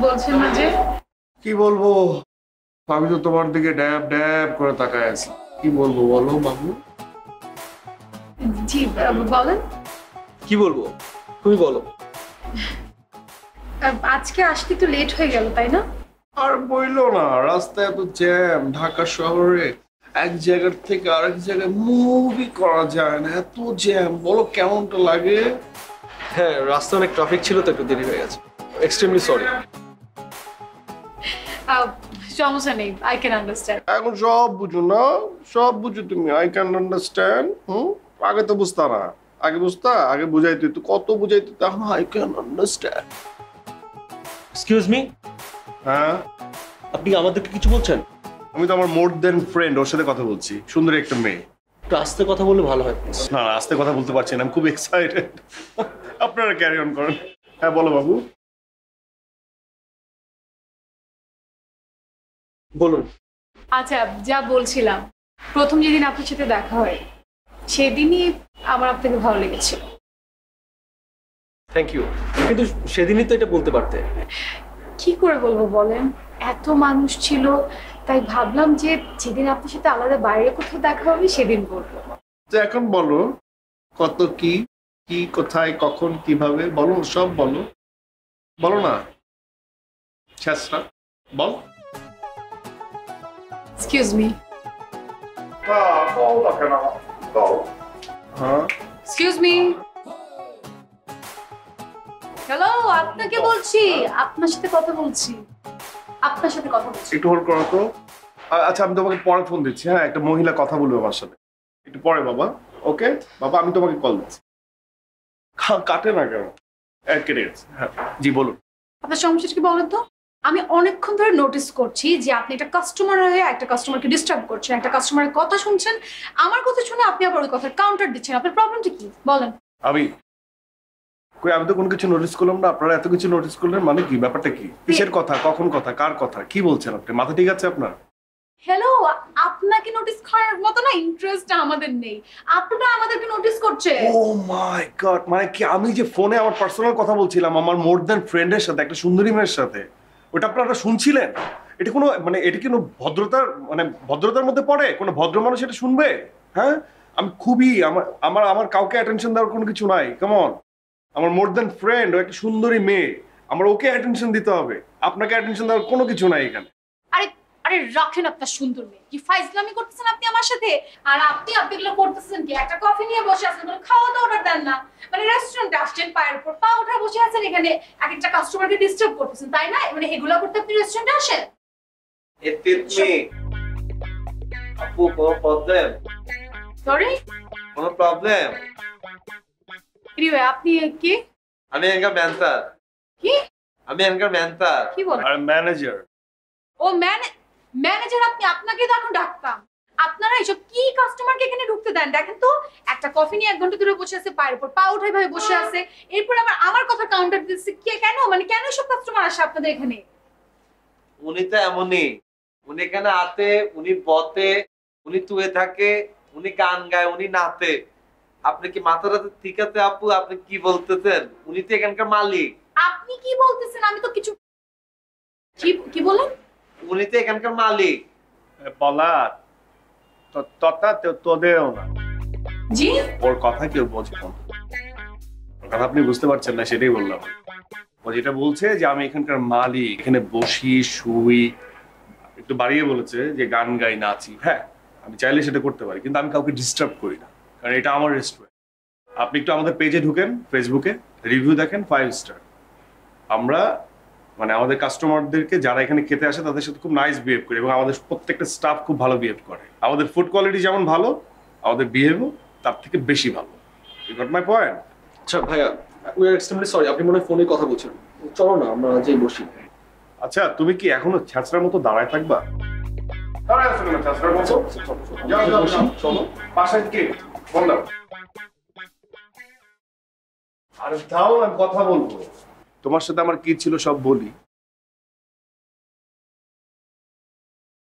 বলছেন না যে? কি বলবো, আমি তো তোমার দিকে ড্যাব ড্যাব করে তাকায় আছি। কি বলবো বলো বাবু? জি বলেন। কি বলবো, তুমি বলো। আজকে আসতে একটু লেট হয়ে গেল তাই না? আর বইলো না, রাস্তায় এত জ্যাম, ঢাকা শহরে এক জায়গার থেকে আরেক জায়গায় মুভি করা যায় না, এত জ্যাম। বলো কেমনটা লাগে? হ্যাঁ, রাস্তায় অনেক ট্রাফিক ছিল তো একটু দেরি হয়ে গেছে। Extremely sorry. সমস্যা নেই, আই ক্যান আন্ডারস্ট্যান্ড। এখন সব বুঝো না, সব বুঝো তুমি। I can understand. আগে তো বুঝতা না, আগে বুঝতা, আগে বুঝাইতে তো কত বুঝাইতে, এখন I can understand. Excuse me, হ্যাঁ আপনি আমাদেরকে কিছু বলছেন? আমি তো আমার মোর দেন ফ্রেন্ড, ওর সাথে কথা বলছি। সুন্দরী একটা মেয়ে। একটু আস্তে কথা বললে ভালো হয়। না আস্তে কথা বলতে পারছি না, আমি খুব এক্সাইটেড। আপনারা ক্যারি অন করেন। হ্যাঁ বলো বাবু। বলুন। আচ্ছা, যা বলছিলাম, প্রথম যেদিন আপনার সাথে দেখা হয় সেদিনই আমার আপনাকে ভালো লেগেছিল। থ্যাংক ইউ, কিন্তু সেদিনই তো এটা বলতে পারতে। কি করে বলবো বলেন, এত মানুষ ছিল, তাই ভাবলাম যে যেদিন আপনার সাথে আলাদা বাইরে কোথাও দেখা হবে সেদিন বলবো। তো এখন বলো, কত কি কি কোথায় কখন কিভাবে বলো, সব বলো। বলো না শেষটা বল। Excuse me. হ্যাঁ এক্সকিউজ মি। হ্যালো, আপনাকে বলছি, আপনার সাথে কথা বলছি, আপনার সাথে কথা বলছি। একটু হোল্ড করো তো। আচ্ছা আমি তোমাকে পরে ফোন দিচ্ছি। হ্যাঁ একটা মহিলা কথা বলবে আমার সাথে, একটু পরে বাবা। ওকে বাবা, আমি তোমাকে কল দিচ্ছি। কাটে না কেন? কেটে গেছে। হ্যাঁ জি বলুন। আপনার সমস্যাটা কি বলেন তো? আমি অনেকক্ষণ ধরে নোটিস করছি যে আপনি একটা কাস্টমার হয়ে একটা কাস্টমারকে ডিস্টার্ব করছেন, একটা কাস্টমারের কথা শুনছেন, আমার কথা শুনে আপনি আবার ওই কথার কাউন্টার দিচ্ছেন। আপনার প্রবলেমটা কি বলেন? আমি আমি তো কোনো কিছু নোটিস করলাম না, আপনারা এত কিছু নোটিস করলেন, মানে কি? ব্যাপারটা কি? কিসের কথা, কখন কথা, কার কথা, কি বলছেন আপনি? মাথা ঠিক আছে আপনার? হ্যালো, আপনাকে নোটিস করার মতো না ইন্টারেস্ট আমাদের নেই, আপনারা আমাদেরকে নোটিস করছে। ও মাই গড, মানে কি আমি যে ফোনে আমার পার্সোনাল কথা বলছিলাম আমার মোর দ্যান ফ্রেন্ডের সাথে, একটা সুন্দরী মেয়ের সাথে, ওটা আপনারা শুনছিলেন? এটা কোনো মানে এটা কি কোনো ভদ্রতার মানে ভদ্রতার মধ্যে পড়ে? কোনো ভদ্র মানুষ এটা শুনবে? হ্যাঁ আমি খুবই আমার আমার আমার কাউকে অ্যাটেনশন দেওয়ার কোনো কিছু নাই। কেমন? আমার মোর দ্যান ফ্রেন্ড, ও একটা সুন্দরী মেয়ে, আমার ওকে অ্যাটেনশন দিতে হবে। আপনাকে অ্যাটেনশন দেওয়ার কোনো কিছু নাই এখানে। আরে আরে রাখেন আপনার সুন্দর মেয়ে, কি ফাইজলামি করতেছেন আপনি আমার সাথে? আর আপনি এগুলো করতেছেন কি? একটা কফি নিয়ে বসে আছেন, কোনো খাওয়া দাওয়া অর্ডার দেন না, মানে রেস্টুরেন্টে আসছেন, পায়ের উপর পা উঠে বসে আছেন, এখানে এক একটা কাস্টমারকে ডিস্টার্ব করতেছেন, তাই না? মানে এগুলো করতে আপনি রেস্টুরেন্টে আসেন? আপু কোনো প্রবলেম? সরি, কোনো প্রবলেম? এনিওয়ে আপনি কি? আমি এখানকার ম্যানেজার। কি? আমি এখানকার ম্যানেজার। কি বলেন? আর ম্যানেজার? ও ম্যানেজার আপনি? আপনাকে তো এখন ডাকতাম। আপনারা এইসব কি কাস্টমারকে এখানে ঢুকতে দেন? দেখেন তো, একটা কফি নিয়ে 1 ঘন্টা ধরে বসে আছে, পায়ের উপর পা উঠাই ভাবে বসে আছে, এরপর আবার আমার কথা কাউন্টার দিচ্ছে। কে কেন, মানে কেন সব কাস্টমার আসে আপনাদের এখানে? উনি তো এমনই, উনি এখানে আতে, উনি বতে, উনি তুয়ে থাকে, উনি গান গায়, উনি নাচে। আপনি কি মাথাটা ঠিক আছে আপু? আপনি কি বলতেছেন? উনি তো এখানকার মালিক। আপনি কি বলতেছেন? আমি তো কিছু কি বলেন? উনি তো এখানকার মালিক। পলার তথা তোদেরও না। জি, ওর কথা কেউ বোঝে না, ওর কথা আপনি বুঝতে পারছেন না, সেটাই বললাম। ও যেটা বলছে যে আমি এখানকার মালিক, এখানে বসি শুই, একটু বাড়িয়ে বলেছে যে গান গাই নাচি। হ্যাঁ আমি চাইলে সেটা করতে পারি, কিন্তু আমি কাউকে ডিস্টার্ব করি না, কারণ এটা আমার রেস্টুরেন্ট। আপনি একটু আমাদের পেজে ঢুকেন, ফেসবুকে রিভিউ দেখেন 5 স্টার। আমরা মানে আমাদের কাস্টমারদেরকে যারা এখানে খেতে আসে তাদের সাথে খুব নাইস বিহেভ করি, এবং আমাদের প্রত্যেকটা স্টাফ খুব ভালো বিহেভ করে। আমাদের ফুড কোয়ালিটি যেমন ভালো, আমাদের বিহেভও তার থেকে বেশি ভালো। You got my point? আচ্ছা ভাইয়া, উই আর এক্সট্রিমলি সরি, আপনি মনে হয় ফোনে কথা বলছেন। চলো না আমরা যেই বসি। আচ্ছা তুমি কি এখনো ছ্যাঁচড়ার মতো দাঁড়ায় থাকবা? দাঁড়ায় আছো কেন ছ্যাঁচড়ার মতো? যাও যাও যাও, চলো পাশে কি ফোন দাও। আরে দাও, আমি কথা বলবো। তোমার সাথে আমার কি ছিল সব বলি।